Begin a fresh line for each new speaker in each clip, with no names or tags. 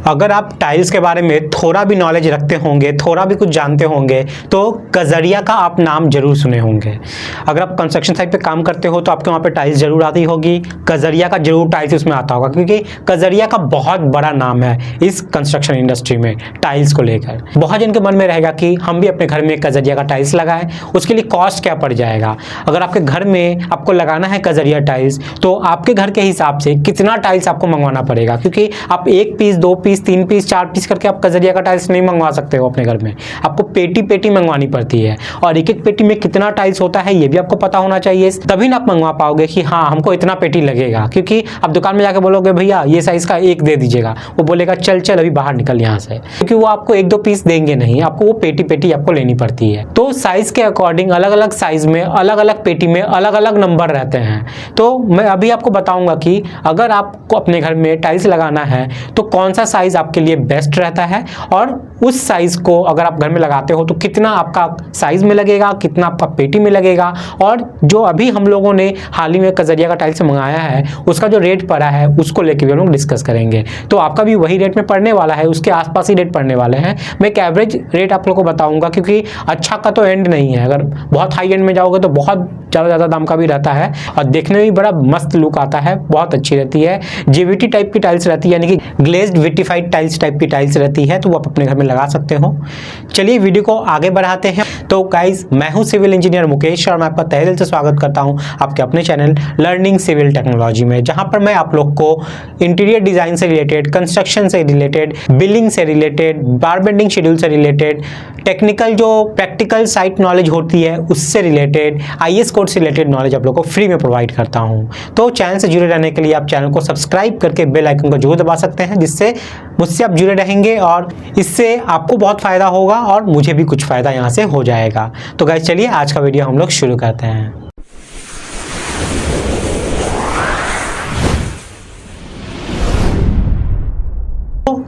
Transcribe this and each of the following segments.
अगर आप टाइल्स के बारे में थोड़ा भी नॉलेज रखते होंगे, थोड़ा भी कुछ जानते होंगे, तो कजरिया का आप नाम जरूर सुने होंगे। अगर आप कंस्ट्रक्शन साइट पे काम करते हो तो आपके वहाँ पे टाइल्स जरूर आती होगी, कजरिया का जरूर टाइल्स उसमें आता होगा, क्योंकि कजरिया का बहुत बड़ा नाम है इस कंस्ट्रक्शन इंडस्ट्री में टाइल्स को लेकर। बहुत जन के मन में रहेगा कि हम भी अपने घर में कजरिया का टाइल्स लगाएं, उसके लिए कॉस्ट क्या पड़ जाएगा। अगर आपके घर में आपको लगाना है कजरिया टाइल्स तो आपके घर के हिसाब से कितना टाइल्स आपको मंगवाना पड़ेगा, क्योंकि आप 1 पीस 2 पीस 3 पीस 4 पीस करके आप कजरिया का टाइल्स नहीं मंगवा सकते हो अपने घर में। आपको पेटी पेटी मंगवानी पड़ती है, और एक एक पेटी में कितना टाइल्स होता है ये भी आपको पता होना चाहिए, तभी ना आप मंगवा पाओगे कि हाँ हमको इतना पेटी लगेगा। क्योंकि आप दुकान में जाकर बोलोगे भैया ये साइज का एक दे दीजिएगा, वो बोलेगा चल चल अभी बाहर निकल यहाँ से, क्योंकि वो आपको 1-2 पीस देंगे नहीं, आपको वो पेटी पेटी आपको लेनी पड़ती है। तो साइज के अकॉर्डिंग अलग अलग साइज में अलग अलग पेटी में अलग अलग नंबर रहते हैं। तो मैं अभी आपको बताऊंगा कि अगर आपको अपने घर में टाइल्स लगाना है तो कौन सा साइज आपके लिए बेस्ट रहता है, और उस साइज को अगर आप घर में लगाते हो तो कितना आपका साइज में लगेगा, कितना आपका पेटी में लगेगा, और जो अभी हम लोगों ने हाल ही में कजरिया का टाइल्स मंगाया है उसका जो रेट पड़ा है उसको लेकर भी हम लोग डिस्कस करेंगे। तो आपका भी वही रेट में पड़ने वाला है, उसके आसपास ही रेट पड़ने वाले हैं। मैं एक एवरेज रेट आप लोगों को बताऊंगा, क्योंकि अच्छा का तो एंड नहीं है। अगर बहुत हाई एंड में जाओगे तो बहुत ज़्यादा दाम का भी रहता है, और देखने में भी बड़ा मस्त लुक आता है, बहुत अच्छी रहती है। जेवीटी टाइप की टाइल्स रहती है, यानी कि ग्लेज्ड विटिफाइड टाइल्स टाइप की टाइल्स रहती है, तो वो आप अपने घर में लगा सकते हो। चलिए वीडियो को आगे बढ़ाते हैं। तो गाइज मैं हूं सिविल इंजीनियर मुकेश, और मैं आपका तहे दिल से स्वागत करता हूं आपके अपने चैनल लर्निंग सिविल टेक्नोलॉजी में, जहां पर मैं आप लोग को इंटीरियर डिजाइन से रिलेटेड, कंस्ट्रक्शन से रिलेटेड, बिल्डिंग से रिलेटेड, बार बेंडिंग शेड्यूल से रिलेटेड, टेक्निकल जो प्रैक्टिकल साइट नॉलेज होती है उससे रिलेटेड, IS कोड से रिलेटेड नॉलेज आप लोग को फ्री में प्रोवाइड करता हूं। तो चैनल से जुड़े रहने के लिए आप चैनल को सब्सक्राइब करके बेल आइकन को जरूर दबा सकते हैं, जिससे मुझसे आप जुड़े रहेंगे और इससे आपको बहुत फायदा होगा और मुझे भी कुछ फायदा यहाँ से हो जाएगा। तो गाइस चलिए आज का वीडियो हम लोग शुरू करते हैं।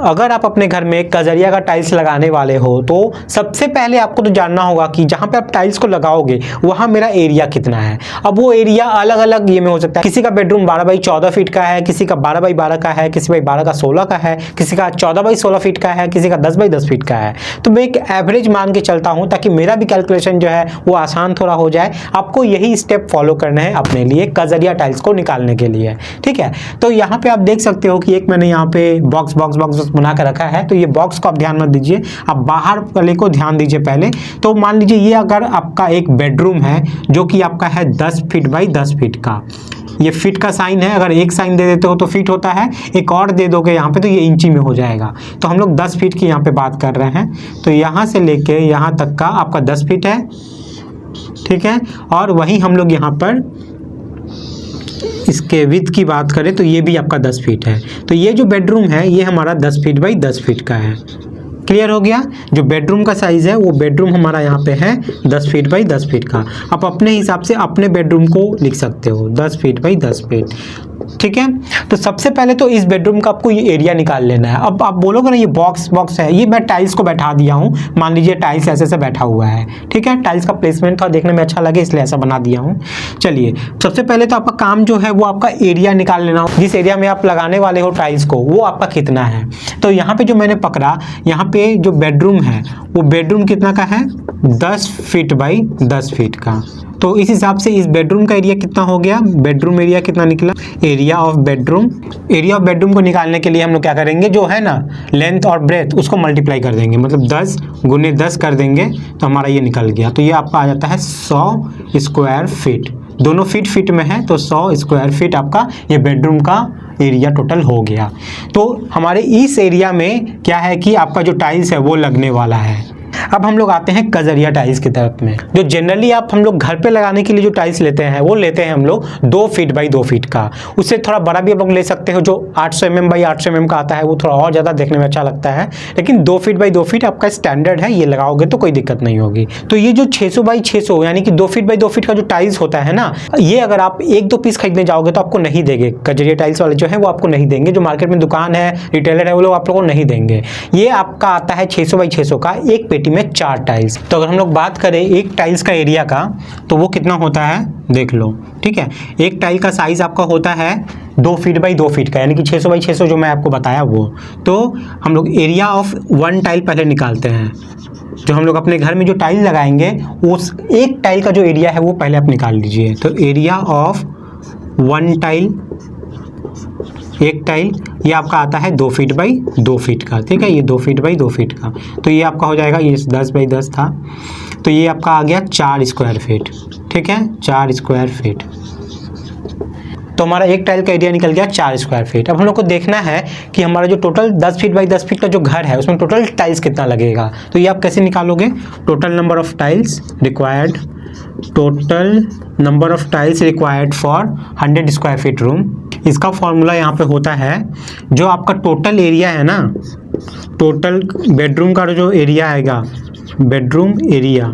अगर आप अपने घर में कजरिया का टाइल्स लगाने वाले हो तो सबसे पहले आपको तो जानना होगा कि जहां पे आप टाइल्स को लगाओगे वहां मेरा एरिया कितना है। अब वो एरिया अलग अलग ये में हो सकता है, किसी का बेडरूम 12x14 फीट का है, किसी का 12x12 का है, किसी का 12x16 का है, किसी का 14x16 फीट का है, किसी का 10x10 फीट का है। तो मैं एक एवरेज मान के चलता हूँ ताकि मेरा भी कैलकुलेशन जो है वो आसान थोड़ा हो जाए। आपको यही स्टेप फॉलो करना है अपने लिए कजरिया टाइल्स को निकालने के लिए, ठीक है। तो यहाँ पे आप देख सकते हो कि एक मैंने यहाँ पे बॉक्स बना कर रखा है, तो ये बॉक्स को आप ध्यान मत दीजिए, आप बाहर वाले को ध्यान दीजिए पहले। तो मान लीजिए ये अगर आपका एक बेडरूम है जो कि आपका है 10 फीट बाई 10 फीट का, ये फीट का साइन है, अगर एक साइन दे देते हो तो फीट होता है, एक और दे दोगे यहाँ पे तो ये इंची में हो जाएगा। तो हम लोग 10 फीट की यहाँ पे बात कर रहे हैं, तो यहाँ से लेके यहाँ तक का आपका 10 फीट है, ठीक है। और वहीं हम लोग यहाँ पर इसके विड्थ की बात करें तो ये भी आपका 10 फीट है। तो ये जो बेडरूम है ये हमारा 10 फीट बाई 10 फीट का है। क्लियर हो गया? जो बेडरूम का साइज है वो बेडरूम हमारा यहाँ पे है 10 फीट बाई 10 फीट का। आप अपने हिसाब से अपने बेडरूम को लिख सकते हो 10 फीट बाई 10 फीट, ठीक है। तो सबसे पहले तो इस बेडरूम का आपको ये एरिया निकाल लेना है। अब आप बोलोगे ना ये बॉक्स है, ये मैं टाइल्स को बैठा दिया हूँ, मान लीजिए टाइल्स ऐसे से बैठा हुआ है, ठीक है। टाइल्स का प्लेसमेंट था देखने में अच्छा लगे इसलिए ऐसा बना दिया हूँ। चलिए सबसे पहले तो आपका काम जो है वो आपका एरिया निकाल लेना हो, जिस एरिया में आप लगाने वाले हो टाइल्स को वो आपका कितना है। तो यहाँ पे जो मैंने पकड़ा, यहाँ पे जो बेडरूम है वो बेडरूम कितना का है 10 फीट बाई 10 फीट का। तो इस हिसाब से इस बेडरूम का एरिया कितना हो गया, बेडरूम एरिया कितना निकला, एरिया ऑफ बेडरूम को निकालने के लिए हम लोग क्या करेंगे, जो है ना लेंथ और ब्रेथ उसको मल्टीप्लाई कर देंगे, मतलब 10 गुने 10 कर देंगे तो हमारा ये निकल गया। तो ये आपका आ जाता है 100 स्क्वायर फीट, दोनों फीट में है तो 100 स्क्वायर फीट आपका ये बेडरूम का एरिया टोटल हो गया। तो हमारे इस एरिया में क्या है कि आपका जो टाइल्स है वो लगने वाला है। अब हम लोग आते हैं कजरिया टाइल्स की तरफ में। जो जनरली हम लोग घर पे लगाने के लिए जो टाइल्स लेते हैं वो लेते हैं हम लोग 2 फीट बाई 2 फीट का, उससे थोड़ा बड़ा भी आप लोग ले सकते हो, जो 800 mm बाई 800 mm का आता है वो थोड़ा और ज़्यादा देखने में अच्छा लगता है, लेकिन 2 फीट बाई 2 फीट आपका स्टैंडर्ड है, ये लगाओगे तो कोई दिक्कत नहीं होगी। तो ये जो 600 बाई 600 यानी कि 2 फीट बाई 2 फीट का जो टाइल्स होता है ना, ये अगर आप 1-2 पीस खरीदने जाओगे तो आपको नहीं देंगे, कजरिया टाइल्स वाले जो है वो आपको नहीं देंगे, जो मार्केट में दुकान है रिटेलर है वो लोग आप लोगों को नहीं देंगे। ये आपका आता है 600 बाई 600 का, एक पेटी में 4 टाइल्स। तो अगर हम लोग बात करें एक टाइल्स का एरिया का, तो वो कितना होता है देख लो, ठीक है। एक टाइल का साइज आपका होता है 2 फीट बाई 2 फीट का, यानी कि 600 बाई 600 जो मैं आपको बताया वो। तो हम लोग एरिया ऑफ 1 टाइल पहले निकालते हैं। जो हम लोग अपने घर में जो टाइल लगाएंगे उस एक टाइल का जो एरिया है वो पहले आप निकाल लीजिए। तो एरिया ऑफ 1 टाइल, एक टाइल, ये आपका आता है 2 फीट बाई 2 फीट का, ठीक है। ये 2 फीट बाई 2 फीट का, तो ये आपका हो जाएगा, ये 10 बाई 10 था, तो ये आपका आ गया 4 स्क्वायर फीट, ठीक है, 4 स्क्वायर फीट। तो हमारा एक टाइल का एरिया निकल गया 4 स्क्वायर फीट। अब हम लोग को देखना है कि हमारा जो टोटल 10 फीट बाई 10 फीट का जो घर है उसमें टोटल टाइल्स कितना लगेगा। तो ये आप कैसे निकालोगे, total number of tiles required, total number of tiles required for 100 square feet room. इसका फॉर्मूला यहाँ पे होता है, जो आपका टोटल एरिया है ना, टोटल बेडरूम का जो एरिया आएगा, बेडरूम एरिया,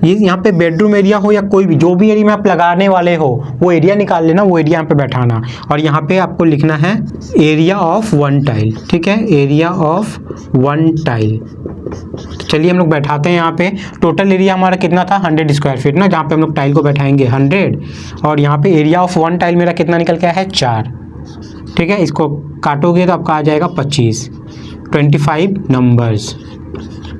ये यहाँ पे बेडरूम एरिया हो या कोई भी, जो भी एरिया में आप लगाने वाले हो वो एरिया निकाल लेना, वो एरिया यहाँ पे बैठाना, और यहाँ पे आपको लिखना है एरिया ऑफ 1 टाइल, ठीक है, एरिया ऑफ 1 टाइल। चलिए हम लोग बैठाते हैं यहाँ पे। टोटल एरिया हमारा कितना था 100 स्क्वायर फीट ना, जहाँ पे हम लोग टाइल को बैठाएंगे 100, और यहाँ पे एरिया ऑफ 1 टाइल मेरा कितना निकल के आया है 4, ठीक है। इसको काटोगे तो आपका आ जाएगा 25 नंबर्स,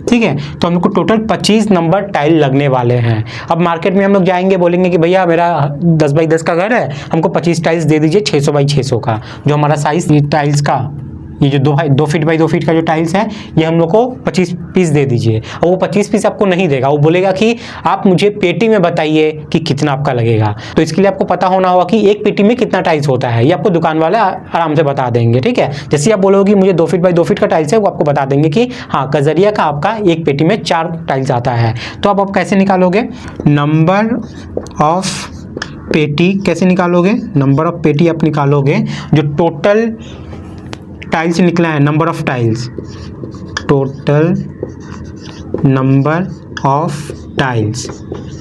ठीक है। तो हम लोग को टोटल 25 नंबर टाइल लगने वाले हैं। अब मार्केट में हम लोग जाएंगे, बोलेंगे कि भैया मेरा 10 बाई 10 का घर है, हमको 25 टाइल्स दे दीजिए 600 बाई 600 का, जो हमारा साइज टाइल्स का, ये जो 2 फीट बाई 2 फीट का जो टाइल्स है, ये हम लोग को 25 पीस दे दीजिए। और वो 25 पीस आपको नहीं देगा, वो बोलेगा कि आप मुझे पेटी में बताइए कि कितना आपका लगेगा। तो इसके लिए आपको पता होना होगा कि एक पेटी में कितना टाइल्स होता है, ये आपको दुकान वाले आराम से बता देंगे, ठीक है। जैसे आप बोलोगे मुझे 2 फीट बाई 2 फीट का टाइल्स है, वो आपको बता देंगे कि हाँ कजरिया का आपका एक पेटी में 4 टाइल्स आता है। तो अब आप कैसे निकालोगे, नंबर ऑफ पेटी कैसे निकालोगे, नंबर ऑफ पेटी आप निकालोगे, जो टोटल टाइल्स निकला है, number of tiles, total number of tiles,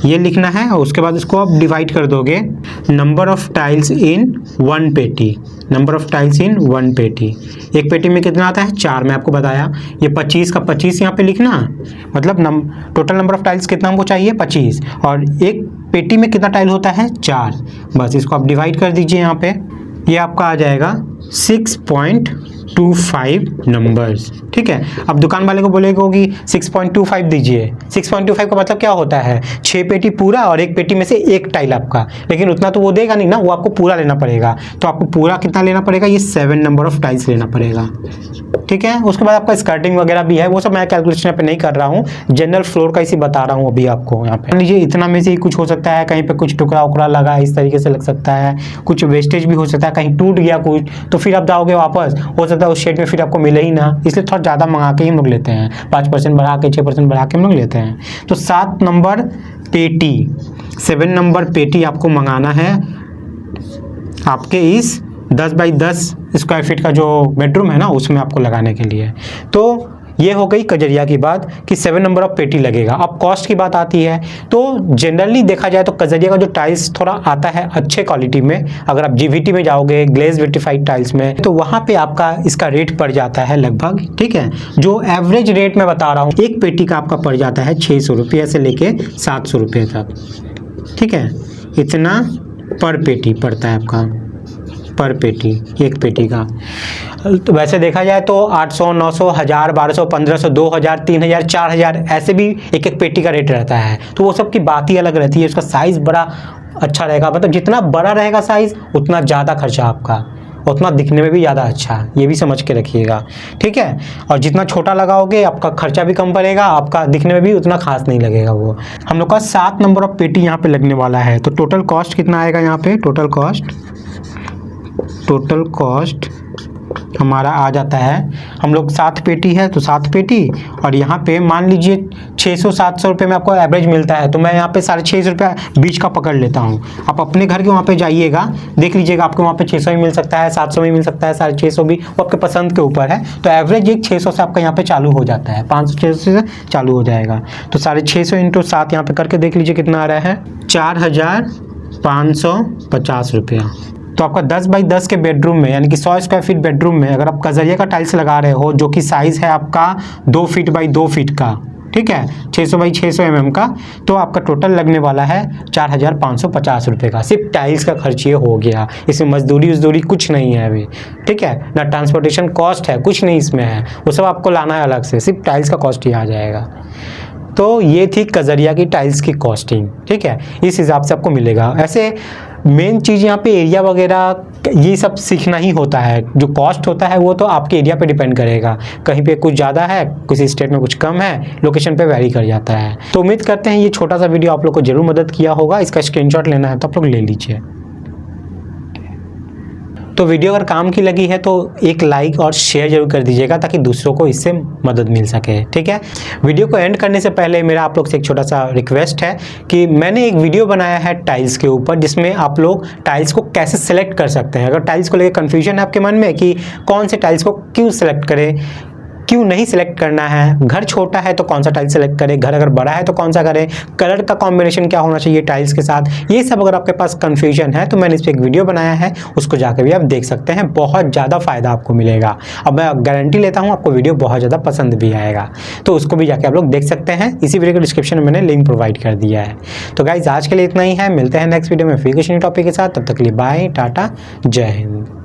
ये लिखना है। और उसके बाद इसको आप डिवाइड कर दोगे, नंबर ऑफ टाइल्स इन 1 पेटी, नंबर ऑफ टाइल्स इन 1 पेटी। एक पेटी में कितना आता है 4, मैं आपको बताया। ये 25 का 25 यहाँ पे लिखना, मतलब टोटल नंबर ऑफ टाइल्स कितना हमको चाहिए 25, और एक पेटी में कितना टाइल होता है 4, बस इसको आप डिवाइड कर दीजिए यहाँ पे। ये आपका आ जाएगा 6.25 नंबर्स, ठीक है। अब दुकान वाले को बोलेगा कि 6.25 दीजिए। 6.25 का मतलब क्या होता है, 6 पेटी पूरा और एक पेटी में से एक टाइल आपका, लेकिन उतना तो वो देगा नहीं ना, वो आपको पूरा लेना पड़ेगा। तो आपको पूरा कितना लेना पड़ेगा, ये 7 नंबर ऑफ टाइल्स लेना पड़ेगा, ठीक है। उसके बाद आपका स्कर्टिंग वगैरह भी है, वो सब मैं कैलकुलेशन पे नहीं कर रहा हूँ, जनरल फ्लोर का इसी बता रहा हूँ अभी आपको। यहाँ पे मान लीजिए इतना में से ही कुछ हो सकता है, कहीं पे कुछ टुकड़ा उकड़ा लगा इस तरीके से लग सकता है, कुछ वेस्टेज भी हो सकता है, कहीं टूट गया कुछ, तो फिर आप जाओगे वापस, हो सकता है उस शेड में फिर आपको मिले ही ना, इसलिए थोड़ा ज़्यादा मंगा के ही हम लोग लेते हैं, 5% बढ़ा के 6% बढ़ा के हम लोग लेते हैं। तो 7 नंबर पेटी, 7 नंबर पेटी आपको मंगाना है आपके इस 10 बाई 10 स्क्वायर फीट का जो बेडरूम है ना उसमें आपको लगाने के लिए। तो ये हो गई कजरिया की बात कि 7 नंबर ऑफ पेटी लगेगा। अब कॉस्ट की बात आती है, तो जनरली देखा जाए तो कजरिया का जो टाइल्स थोड़ा आता है अच्छे क्वालिटी में, अगर आप जीवीटी में जाओगे ग्लेज विटिफाइड टाइल्स में, तो वहाँ पे आपका इसका रेट पड़ जाता है लगभग, ठीक है, जो एवरेज रेट मैं बता रहा हूँ, एक पेटी का आपका पड़ जाता है 600 रुपये से लेके 700 रुपये तक, ठीक है, इतना पर पेटी पड़ता है आपका, पर पेटी, एक पेटी का। तो वैसे देखा जाए तो 800, 900, 1000, 1200, 1500, 2000, 3000, 4000 ऐसे भी एक एक पेटी का रेट रहता है। तो वो सब की बात ही अलग रहती है। उसका साइज़ बड़ा अच्छा रहेगा, मतलब जितना बड़ा रहेगा साइज़ उतना ज़्यादा खर्चा आपका, उतना दिखने में भी ज़्यादा अच्छा, ये भी समझ के रखिएगा, ठीक है। और जितना छोटा लगाओगे आपका खर्चा भी कम पड़ेगा, आपका दिखने में भी उतना खास नहीं लगेगा वो। हम लोग का 7 नंबर ऑफ पेटी यहाँ पे लगने वाला है। तो टोटल कॉस्ट कितना आएगा यहाँ पे, टोटल कॉस्ट हमारा आ जाता है, हम लोग 7 पेटी है तो 7 पेटी, और यहाँ पे मान लीजिए 600-700 रुपये में आपको एवरेज मिलता है, तो मैं यहाँ पे 650 रुपये बीच का पकड़ लेता हूँ। आप अपने घर के वहाँ पे जाइएगा, देख लीजिएगा, आपको वहाँ पे 600 भी मिल सकता है, 700 भी मिल सकता है, 650 भी, वो आपके पसंद के ऊपर है। तो एवरेज एक 600 से आपका यहाँ पे चालू हो जाता है, 500-600 से चालू हो जाएगा। तो 650 इंटू 7 यहाँ पे करके देख लीजिए कितना आ रहा है, 4550 रुपया, तो आपका 10 बाई 10 के बेडरूम में यानी कि 100 स्क्वायर फीट बेडरूम में अगर आप कजरिया का टाइल्स लगा रहे हो जो कि साइज़ है आपका 2 फीट बाई 2 फीट का, ठीक है, 600 बाई 600 mm का, तो आपका टोटल लगने वाला है 4,550 रुपये का। सिर्फ टाइल्स का खर्च ये हो गया, इसमें मजदूरी कुछ नहीं है अभी, ठीक है ना, ट्रांसपोर्टेशन कॉस्ट है, कुछ नहीं इसमें है, वो सब आपको लाना है अलग से, सिर्फ टाइल्स का कॉस्ट ही आ जाएगा। तो ये थी कजरिया की टाइल्स की कॉस्टिंग, ठीक है, इस हिसाब से आपको मिलेगा। ऐसे मेन चीज़ यहाँ पे एरिया वगैरह ये सब सीखना ही होता है, जो कॉस्ट होता है वो तो आपके एरिया पे डिपेंड करेगा, कहीं पे कुछ ज़्यादा है, किसी स्टेट में कुछ कम है, लोकेशन पे वैरी कर जाता है। तो उम्मीद करते हैं ये छोटा सा वीडियो आप लोग को जरूर मदद किया होगा। इसका स्क्रीनशॉट लेना है तो आप लोग ले लीजिए। तो वीडियो अगर काम की लगी है तो एक लाइक और शेयर जरूर कर दीजिएगा ताकि दूसरों को इससे मदद मिल सके, ठीक है। वीडियो को एंड करने से पहले मेरा आप लोग से एक छोटा सा रिक्वेस्ट है कि मैंने एक वीडियो बनाया है टाइल्स के ऊपर, जिसमें आप लोग टाइल्स को कैसे सेलेक्ट कर सकते हैं। अगर टाइल्स को लेकर कन्फ्यूजन है आपके मन में कि कौन से टाइल्स को क्यों सेलेक्ट करें, क्यों नहीं सिलेक्ट करना है, घर छोटा है तो कौन सा टाइल्स सेलेक्ट करें, घर अगर बड़ा है तो कौन सा करें, कलर का कॉम्बिनेशन क्या होना चाहिए टाइल्स के साथ, ये सब अगर आपके पास कन्फ्यूजन है तो मैंने इस पर एक वीडियो बनाया है, उसको जाकर भी आप देख सकते हैं, बहुत ज़्यादा फ़ायदा आपको मिलेगा। अब मैं गारंटी लेता हूँ आपको वीडियो बहुत ज़्यादा पसंद भी आएगा, तो उसको भी जाके आप लोग देख सकते हैं। इसी वीडियो के डिस्क्रिप्शन में मैंने लिंक प्रोवाइड कर दिया है। तो गाइज आज के लिए इतना ही है, मिलते हैं नेक्स्ट वीडियो में फिर कुछ नए टॉपिक के साथ, तब तक के लिए बाय, टाटा, जय हिंद।